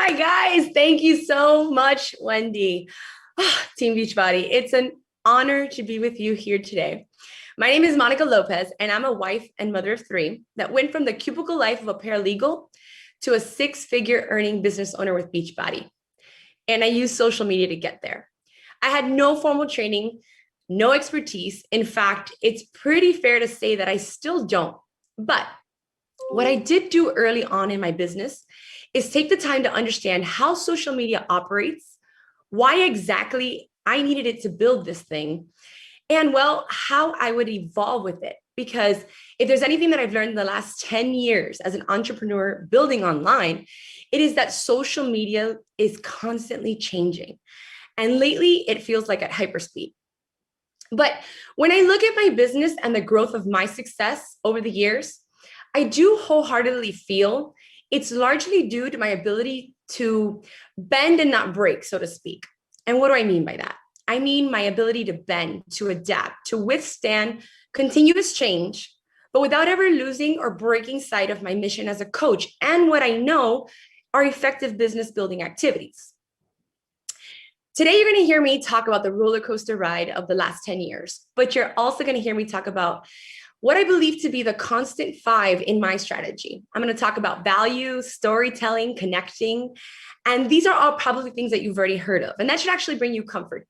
right, guys. Thank you so much, Wendy. Team Beachbody, it's an honor to be with you here today. My name is Monica Lopez, and I'm a wife and mother of three that went from the cubicle life of a paralegal to a six-figure earning business owner with Beachbody. And I use social media to get there. I had no formal training, no expertise. In fact, it's pretty fair to say that I still don't. But what I did do early on in my business is take the time to understand how social media operates, why exactly I needed it to build this thing, and well, how I would evolve with it. Because if there's anything that I've learned in the last 10 years as an entrepreneur building online, it is that social media is constantly changing. And lately it feels like at hyperspeed. But when I look at my business and the growth of my success over the years, I do wholeheartedly feel it's largely due to my ability to bend and not break, so to speak. And what do I mean by that? I mean my ability to bend, to adapt, to withstand continuous change, but without ever losing or breaking sight of my mission as a coach and what I know are effective business building activities. Today, you're going to hear me talk about the roller coaster ride of the last 10 years, but you're also going to hear me talk about what I believe to be the constant five in my strategy. I'm going to talk about value, storytelling, connecting, and these are all probably things that you've already heard of, and that should actually bring you comfort.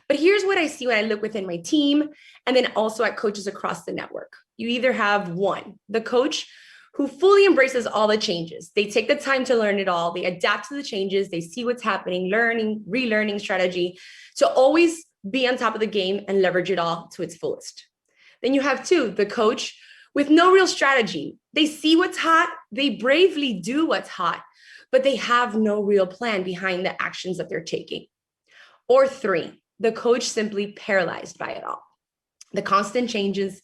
But here's what I see when I look within my team and then also at coaches across the network. You either have one, the coach who fully embraces all the changes. They take the time to learn it all. They adapt to the changes. They see what's happening, learning, relearning strategy to always be on top of the game and leverage it all to its fullest. Then you have two, the coach with no real strategy. They see what's hot, they bravely do what's hot, but they have no real plan behind the actions that they're taking. Or three, the coach simply paralyzed by it all. The constant changes,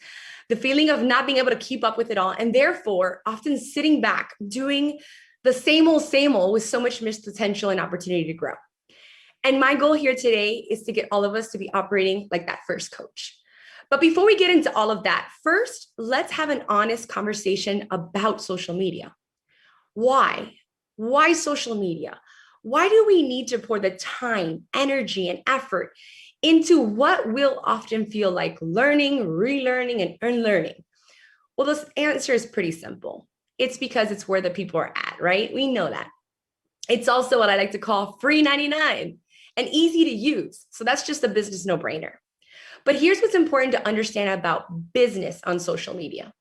the feeling of not being able to keep up with it all, and therefore often sitting back, doing the same old with so much missed potential and opportunity to grow. And my goal here today is to get all of us to be operating like that first coach. But before we get into all of that, first, let's have an honest conversation about social media. Why? Why social media? Why do we need to pour the time, energy, and effort into what will often feel like learning, relearning, and unlearning? Well, this answer is pretty simple. It's because it's where the people are at, right? We know that. It's also what I like to call free 99 and easy to use. So that's just a business no-brainer. But here's what's important to understand about business on social media.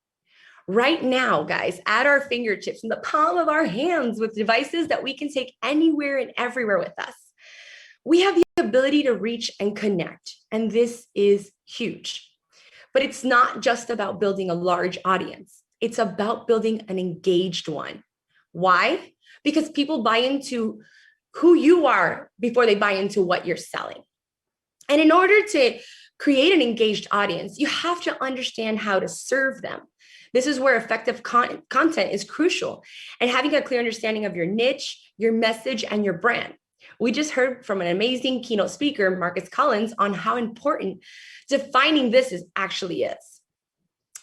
Right now, guys, at our fingertips, in the palm of our hands with devices that we can take anywhere and everywhere with us, we have the ability to reach and connect. And this is huge. But it's not just about building a large audience. It's about building an engaged one. Why? Because people buy into who you are before they buy into what you're selling. And in order to create an engaged audience, you have to understand how to serve them. This is where effective content is crucial, and having a clear understanding of your niche, your message, and your brand. We just heard from an amazing keynote speaker, Marcus Collins, on how important defining this actually is.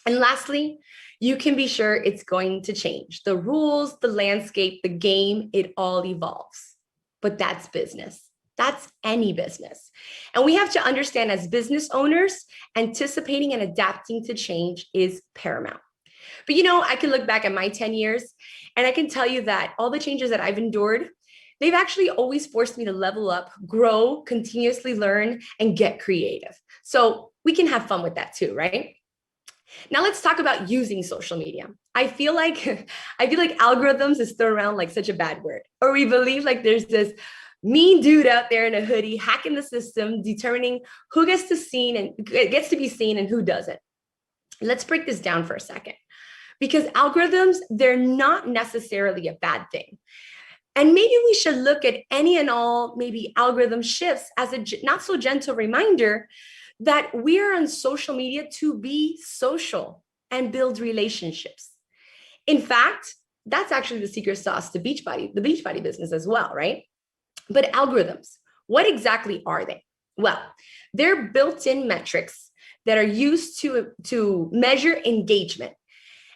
And lastly, you can be sure it's going to change. The rules, the landscape, the game, it all evolves. But that's business. That's any business. And we have to understand as business owners, anticipating and adapting to change is paramount. But I can look back at my 10 years and I can tell you that all the changes that I've endured, they've actually always forced me to level up, grow, continuously learn, and get creative. So we can have fun with that too, right? Now let's talk about using social media. I feel like algorithms is thrown around like such a bad word, or we believe like there's this mean dude out there in a hoodie hacking the system, determining who gets to be seen and who doesn't. Let's break this down for a second, because algorithms, they're not necessarily a bad thing. And maybe we should look at any and all maybe algorithm shifts as a not so gentle reminder that we are on social media to be social and build relationships. In fact, that's actually the secret sauce to Beachbody, the Beachbody business as well, right? But algorithms, what exactly are they? Well, they're built-in metrics that are used to measure engagement.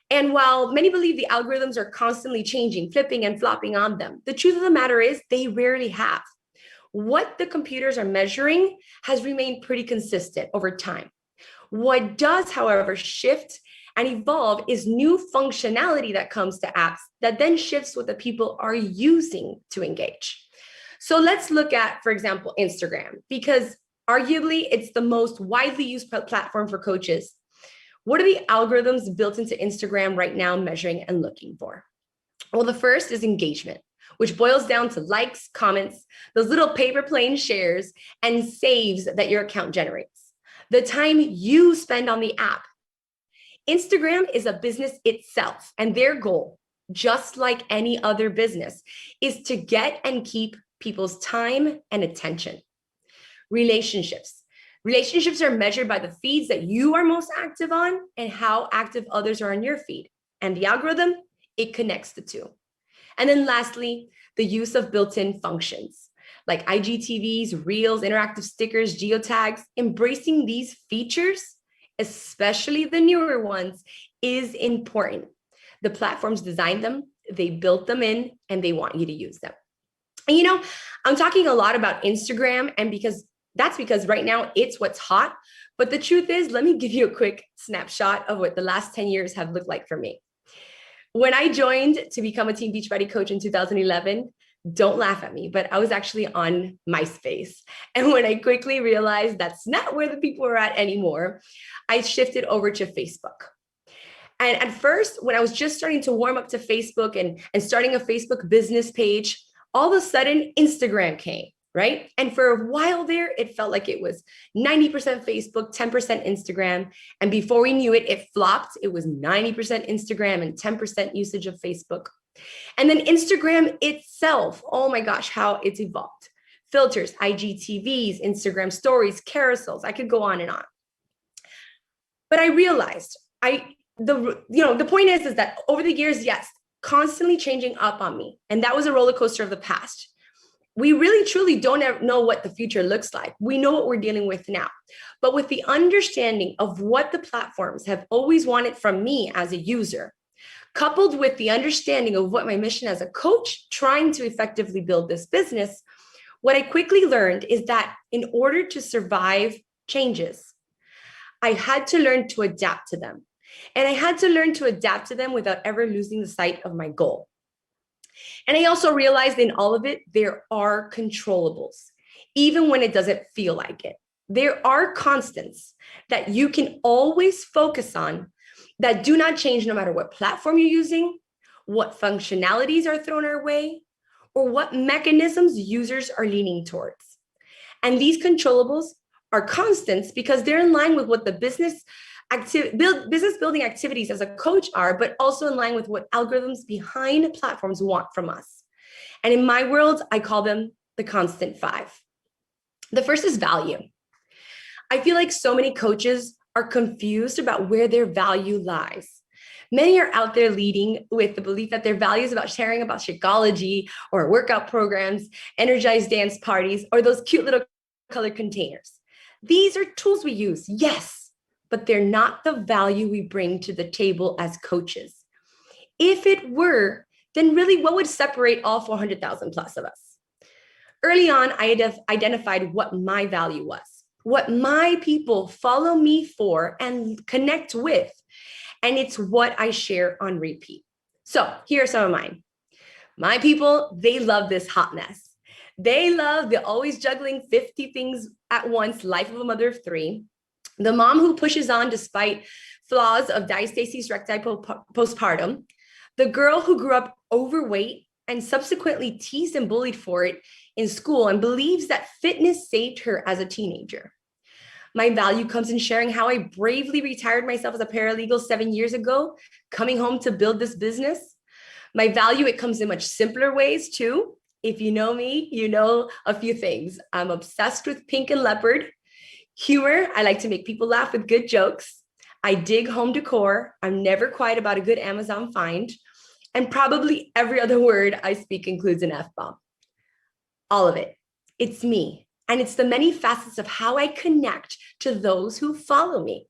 And while many believe the algorithms are constantly changing, flipping and flopping on them, the truth of the matter is they rarely have. What the computers are measuring has remained pretty consistent over time. What does, however, shift and evolve is new functionality that comes to apps that then shifts what the people are using to engage. So let's look at, for example, Instagram, because arguably it's the most widely used platform for coaches. What are the algorithms built into Instagram right now measuring and looking for? Well, the first is engagement, which boils down to likes, comments, those little paper plane shares, and saves that your account generates. The time you spend on the app. Instagram is a business itself, and their goal, just like any other business, is to get and keep people's time and attention. Relationships. Relationships are measured by the feeds that you are most active on and how active others are on your feed. And the algorithm, it connects the two. And then lastly, the use of built-in functions like IGTVs, Reels, interactive stickers, geotags. Embracing these features, especially the newer ones, is important. The platforms designed them, they built them in, and they want you to use them. And I'm talking a lot about Instagram, and because right now it's what's hot. But the truth is, let me give you a quick snapshot of what the last 10 years have looked like for me. When I joined to become a Team Beachbody coach in 2011, don't laugh at me, but I was actually on MySpace. And when I quickly realized that's not where the people are at anymore, I shifted over to Facebook. And at first, when I was just starting to warm up to Facebook and starting a Facebook business page, all of a sudden Instagram came, right? And for a while there, it felt like it was 90% Facebook, 10% Instagram. And before we knew it, it flopped. It was 90% Instagram and 10% usage of Facebook. And then Instagram itself, oh my gosh, how it's evolved. Filters, IGTVs, Instagram stories, carousels, I could go on and on. But I realized the point is that over the years, yes, constantly changing up on me. And that was a roller coaster of the past. We really truly don't know what the future looks like. We know what we're dealing with now. But with the understanding of what the platforms have always wanted from me as a user, coupled with the understanding of what my mission as a coach trying to effectively build this business, what I quickly learned is that in order to survive changes, I had to learn to adapt to them. And I had to learn to adapt to them without ever losing the sight of my goal. And I also realized in all of it, there are controllables, even when it doesn't feel like it. There are constants that you can always focus on that do not change no matter what platform you're using, what functionalities are thrown our way, or what mechanisms users are leaning towards. And these controllables are constants because they're in line with what the business building activities as a coach are, but also in line with what algorithms behind platforms want from us. And in my world, I call them the constant five. The first is value. I feel like so many coaches are confused about where their value lies. Many are out there leading with the belief that their value is about sharing about Shakeology or workout programs, energized dance parties, or those cute little colored containers. These are tools we use, yes, but they're not the value we bring to the table as coaches. If it were, then really what would separate all 400,000 plus of us? Early on, I identified what my value was, what my people follow me for and connect with, and it's what I share on repeat. So here are some of mine. My people, they love this hot mess. They love the always juggling 50 things at once life of a mother of three, the mom who pushes on despite flaws of diastasis recti postpartum, the girl who grew up overweight and subsequently teased and bullied for it in school and believes that fitness saved her as a teenager. My value comes in sharing how I bravely retired myself as a paralegal 7 years ago, coming home to build this business. My value, it comes in much simpler ways too. If you know me, you know a few things. I'm obsessed with pink and leopard. Humor, I like to make people laugh with good jokes. I dig home decor. I'm never quiet about a good Amazon find. And probably every other word I speak includes an F-bomb. All of it. It's me. And it's the many facets of how I connect to those who follow me.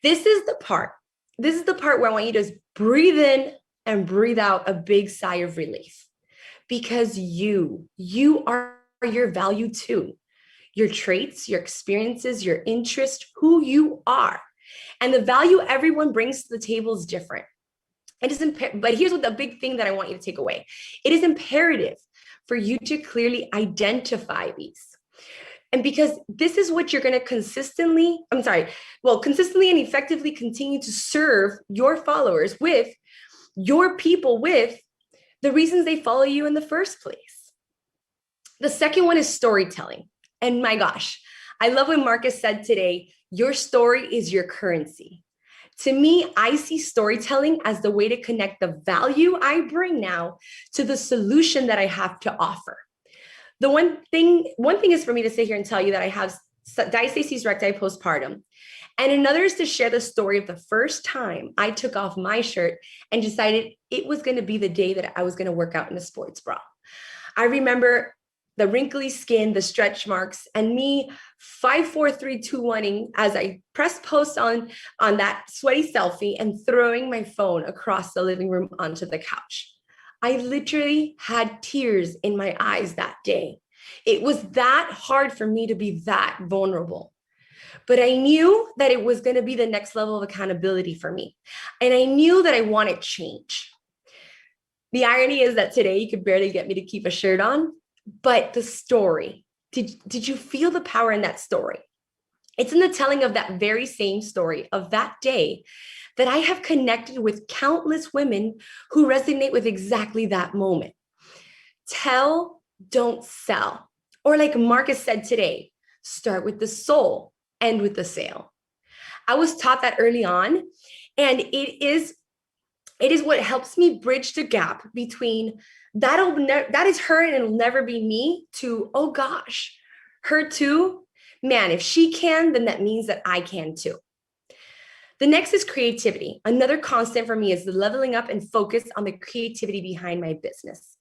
This is the part this is the part where I want you to just breathe in and breathe out a big sigh of relief, because you are your value too. Your traits, your experiences, your interest, who you are. And the value everyone brings to the table is different. It is but here's what the big thing that I want you to take away. It is imperative for you to clearly identify these. And because this is what you're going to consistently and effectively continue to serve your followers with, your people with, the reasons they follow you in the first place. The second one is storytelling. And my gosh, I love what Marcus said today, your story is your currency. To me, I see storytelling as the way to connect the value I bring now to the solution that I have to offer. The one thing is for me to sit here and tell you that I have diastasis recti postpartum. And another is to share the story of the first time I took off my shirt and decided it was going to be the day that I was going to work out in a sports bra. I remember the wrinkly skin, the stretch marks, and me 5, 4, 3, 2, 1-ing as I pressed post on that sweaty selfie and throwing my phone across the living room onto the couch. I literally had tears in my eyes that day. It was that hard for me to be that vulnerable. But I knew that it was going to be the next level of accountability for me. And I knew that I wanted change. The irony is that today you could barely get me to keep a shirt on, but the story, did you feel the power in that story? It's in the telling of that very same story of that day that I have connected with countless women who resonate with exactly that moment. Tell, don't sell. Or like Marcus said today, start with the soul, end with the sale. I was taught that early on, and it is what helps me bridge the gap between that is her and it'll never be me to, oh gosh, her too. Man, if she can, then that means that I can too. The next is creativity. Another constant for me is the leveling up and focus on the creativity behind my business.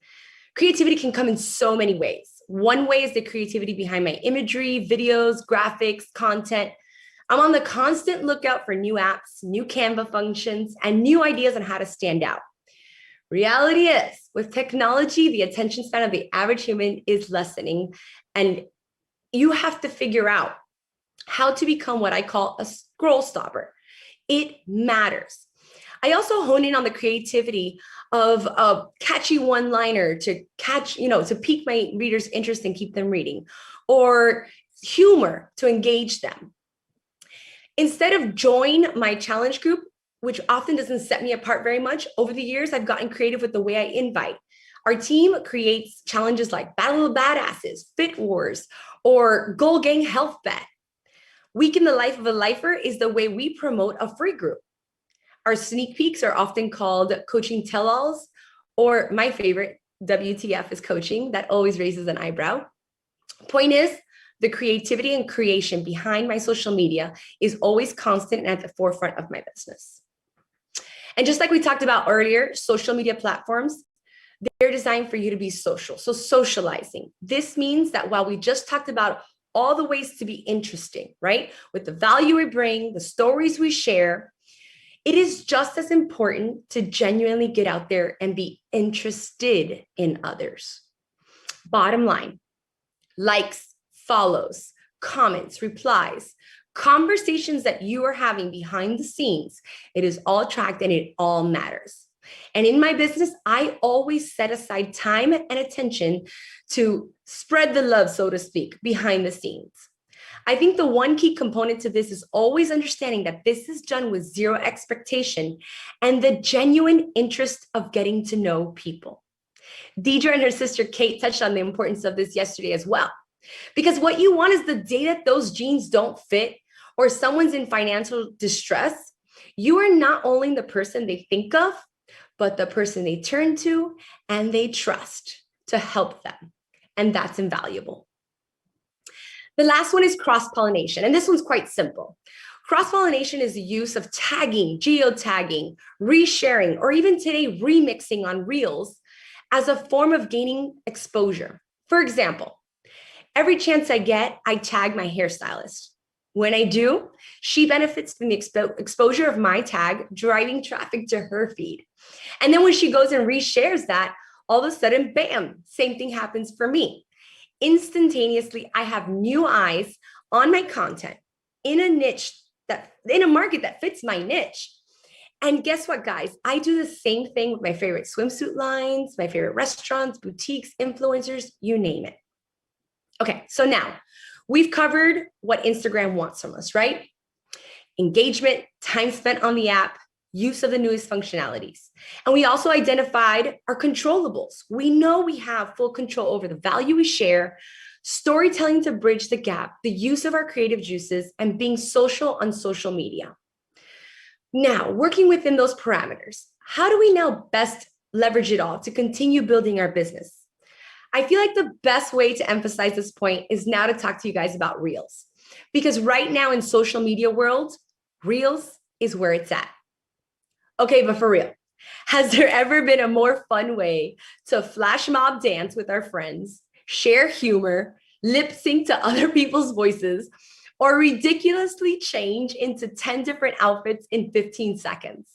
Creativity can come in so many ways. One way is the creativity behind my imagery, videos, graphics, content. I'm on the constant lookout for new apps, new Canva functions, and new ideas on how to stand out. Reality is, with technology, the attention span of the average human is lessening, and you have to figure out how to become what I call a scroll stopper. It matters. I also hone in on the creativity of a catchy one-liner to to pique my readers' interest and keep them reading, or humor to engage them. Instead of join my challenge group, which often doesn't set me apart very much, over the years, I've gotten creative with the way I invite. Our team creates challenges like Battle of Badasses, Fit Wars, or Goal Gang Health Bet. Week in the Life of a Lifer is the way we promote a free group. Our sneak peeks are often called coaching tell-alls, or my favorite, WTF is coaching. That always raises an eyebrow. Point is, the creativity and creation behind my social media is always constant and at the forefront of my business. And just like we talked about earlier, social media platforms, they're designed for you to be social. So socializing. This means that while we just talked about all the ways to be interesting, right? With the value we bring, the stories we share, it is just as important to genuinely get out there and be interested in others. Bottom line, likes, follows, comments, replies, conversations that you are having behind the scenes, it is all tracked and it all matters. And in my business, I always set aside time and attention to spread the love, so to speak, behind the scenes. I think the one key component to this is always understanding that this is done with zero expectation and the genuine interest of getting to know people. Deidre and her sister Kate touched on the importance of this yesterday as well. Because what you want is the day that those jeans don't fit or someone's in financial distress, you are not only the person they think of, but the person they turn to and they trust to help them. And that's invaluable. The last one is cross-pollination, and this one's quite simple. Cross-pollination is the use of tagging, geotagging, resharing, or even today remixing on Reels as a form of gaining exposure. For example, every chance I get, I tag my hairstylist. When I do, she benefits from the exposure of my tag, driving traffic to her feed. And then when she goes and reshares that, all of a sudden, bam, same thing happens for me. Instantaneously, I have new eyes on my content in a niche in a market that fits my niche. And guess what, guys? I do the same thing with my favorite swimsuit lines, my favorite restaurants, boutiques, influencers, you name it. Okay, so now we've covered what Instagram wants from us, right? Engagement, time spent on the app, use of the newest functionalities. And we also identified our controllables. We know we have full control over the value we share, storytelling to bridge the gap, the use of our creative juices, and being social on social media. Now, working within those parameters, how do we now best leverage it all to continue building our business? I feel like the best way to emphasize this point is now to talk to you guys about Reels. Because right now in social media world, Reels is where it's at. Okay, but for real, has there ever been a more fun way to flash mob dance with our friends, share humor, lip sync to other people's voices, or ridiculously change into 10 different outfits in 15 seconds?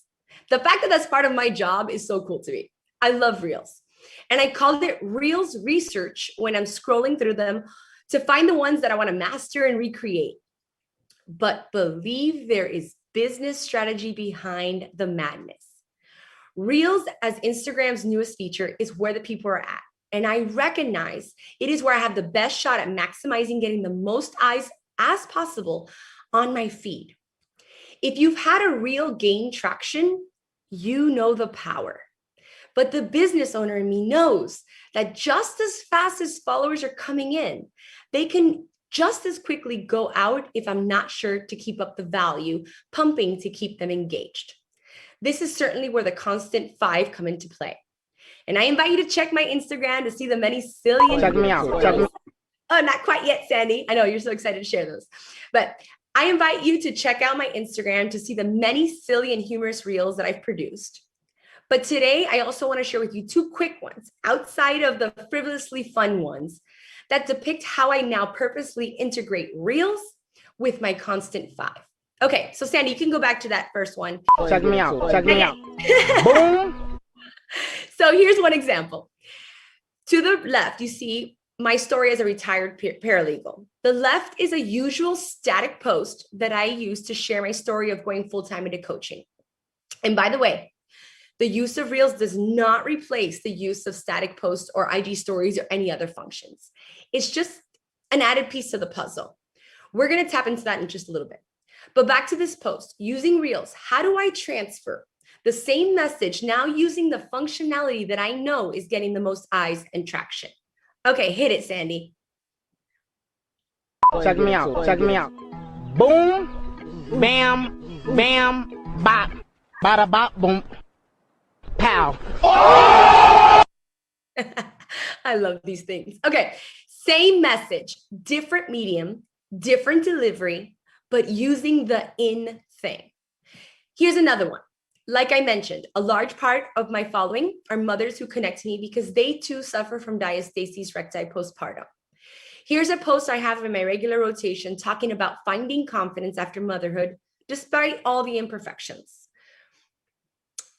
The fact that that's part of my job is so cool to me. I love Reels. And I called it Reels research when I'm scrolling through them to find the ones that I want to master and recreate. But believe there is business strategy behind the madness. Reels, as Instagram's newest feature, is where the people are at. And I recognize it is where I have the best shot at maximizing getting the most eyes as possible on my feed. If you've had a reel gain traction, you know the power. But the business owner in me knows that just as fast as followers are coming in, they can just as quickly go out if I'm not sure to keep up the value, pumping to keep them engaged. This is certainly where the constant 5 come into play. And I invite you to check my Instagram to see the many silly— Check me out. Check me. Oh, not quite yet, Sandy. I know you're so excited to share those. But I invite you to check out my Instagram to see the many silly and humorous reels that I've produced. But today, I also want to share with you 2 quick ones outside of the frivolously fun ones that depict how I now purposely integrate reels with my constant 5. Okay, so Sandy, you can go back to that first one. Check me out. Check me out. Boom. So here's one example. To the left, you see my story as a retired paralegal. The left is a usual static post that I use to share my story of going full-time into coaching. And by the way, the use of Reels does not replace the use of static posts or IG stories or any other functions. It's just an added piece to the puzzle. We're going to tap into that in just a little bit. But back to this post, using Reels, how do I transfer the same message now using the functionality that I know is getting the most eyes and traction? Okay, hit it, Sandy. Check me out. Check me out. Boom. Bam. Bam. Bop. Bada bop. Boom. Pow. I love these things. Okay, same message, different medium, different delivery, but using the in thing. Here's another one. Like I mentioned, a large part of my following are mothers who connect to me because they too suffer from diastasis recti postpartum. Here's a post I have in my regular rotation talking about finding confidence after motherhood, despite all the imperfections.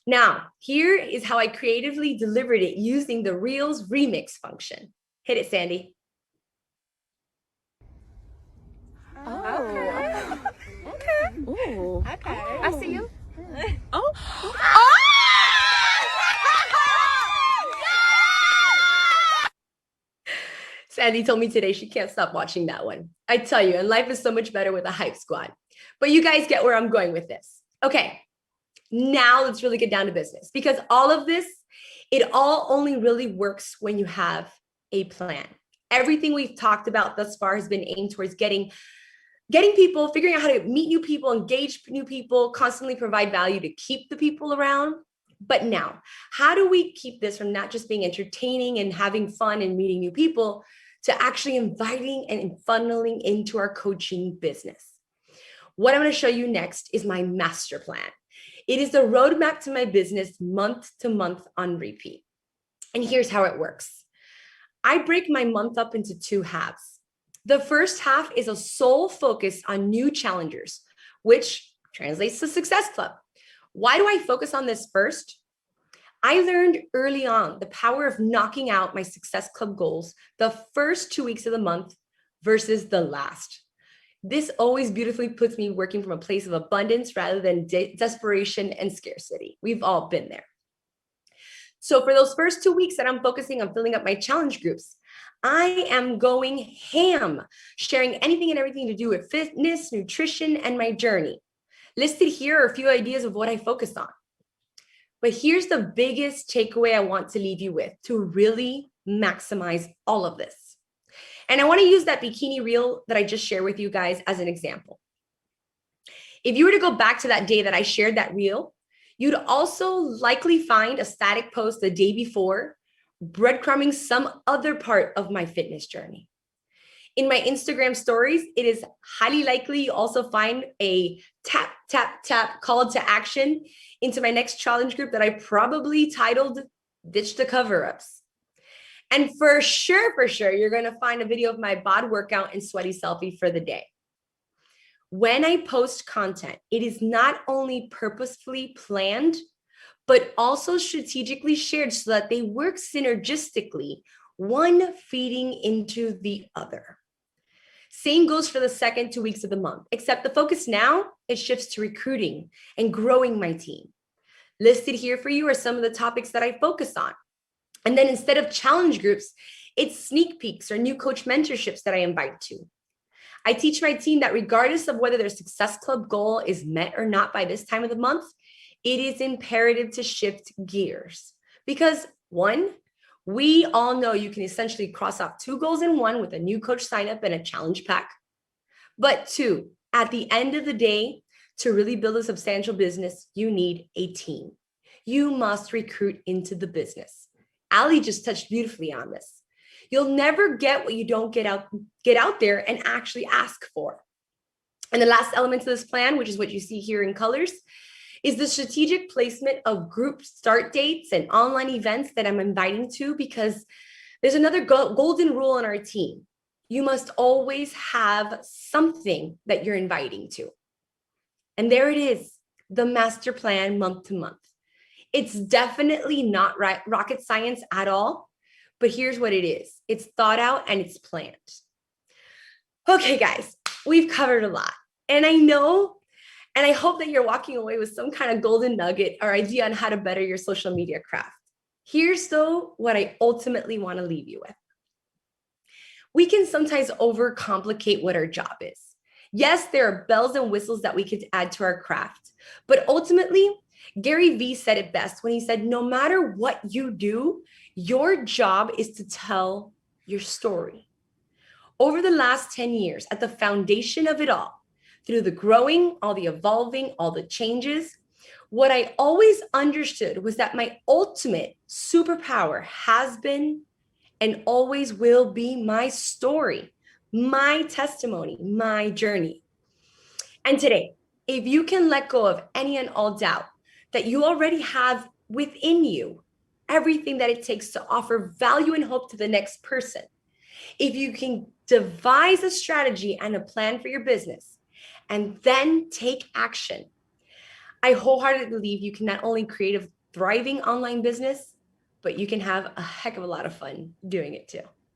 Now, here is how I creatively delivered it using the Reels remix function. Hit it, Sandy. Oh, okay. Ooh. Okay. I see you. Oh. Sandy told me today she can't stop watching that one. I tell you, and life is so much better with a hype squad. But you guys get where I'm going with this. Okay, now let's really get down to business, because all of this, it all only really works when you have a plan. Everything we've talked about thus far has been aimed towards getting people, figuring out how to meet new people, engage new people, constantly provide value to keep the people around. But now, how do we keep this from not just being entertaining and having fun and meeting new people to actually inviting and funneling into our coaching business? What I'm going to show you next is my master plan. It is the roadmap to my business month to month on repeat. And here's how it works. I break my month up into 2 halves. The first half is a sole focus on new challengers, which translates to Success Club. Why do I focus on this first? I learned early on the power of knocking out my Success Club goals the first 2 weeks of the month versus the last. This always beautifully puts me working from a place of abundance rather than desperation and scarcity. We've all been there. So for those first 2 weeks that I'm focusing on filling up my challenge groups, I am going ham, sharing anything and everything to do with fitness, nutrition, and my journey. Listed here are a few ideas of what I focus on. But here's the biggest takeaway I want to leave you with to really maximize all of this. And I want to use that bikini reel that I just shared with you guys as an example. If you were to go back to that day that I shared that reel, you'd also likely find a static post the day before, breadcrumbing some other part of my fitness journey. In my Instagram stories, it is highly likely you also find a tap, tap, tap call to action into my next challenge group that I probably titled Ditch the Cover-Ups. And for sure, you're going to find a video of my bod workout and sweaty selfie for the day. When I post content, it is not only purposefully planned, but also strategically shared so that they work synergistically, one feeding into the other. Same goes for the second 2 weeks of the month, except the focus now, it shifts to recruiting and growing my team. Listed here for you are some of the topics that I focus on. And then instead of challenge groups, it's sneak peeks or new coach mentorships that I invite to. I teach my team that regardless of whether their Success Club goal is met or not by this time of the month, it is imperative to shift gears. Because one, we all know you can essentially cross off 2 goals in one with a new coach sign up and a challenge pack. But 2, at the end of the day, to really build a substantial business, you need a team. You must recruit into the business. Ali just touched beautifully on this. You'll never get what you don't get out there and actually ask for. And the last element of this plan, which is what you see here in colors, is the strategic placement of group start dates and online events that I'm inviting to, because there's another golden rule in our team. You must always have something that you're inviting to. And there it is, the master plan month to month. It's definitely not rocket science at all, but here's what it is. It's thought out and it's planned. Okay, guys, we've covered a lot. And I know, and I hope that you're walking away with some kind of golden nugget or idea on how to better your social media craft. Here's though what I ultimately want to leave you with. We can sometimes overcomplicate what our job is. Yes, there are bells and whistles that we could add to our craft, but ultimately, Gary Vee said it best when he said, no matter what you do, your job is to tell your story. Over the last 10 years, at the foundation of it all, through the growing, all the evolving, all the changes, what I always understood was that my ultimate superpower has been and always will be my story, my testimony, my journey. And today, if you can let go of any and all doubt that you already have within you everything that it takes to offer value and hope to the next person, if you can devise a strategy and a plan for your business and then take action, I wholeheartedly believe you can not only create a thriving online business, but you can have a heck of a lot of fun doing it too.